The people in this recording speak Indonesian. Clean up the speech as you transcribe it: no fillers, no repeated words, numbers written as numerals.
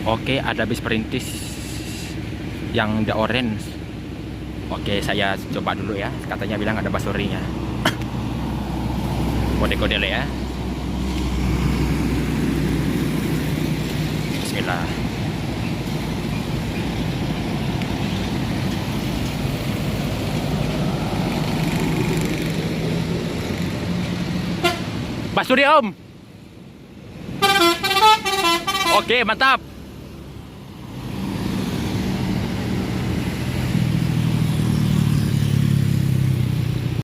Oke, ada bis perintis yang the orange. Oke, saya coba dulu ya. Katanya bilang ada basurinya. Kode-kode ya. Bismillah. Basuri Om. Oke, mantap.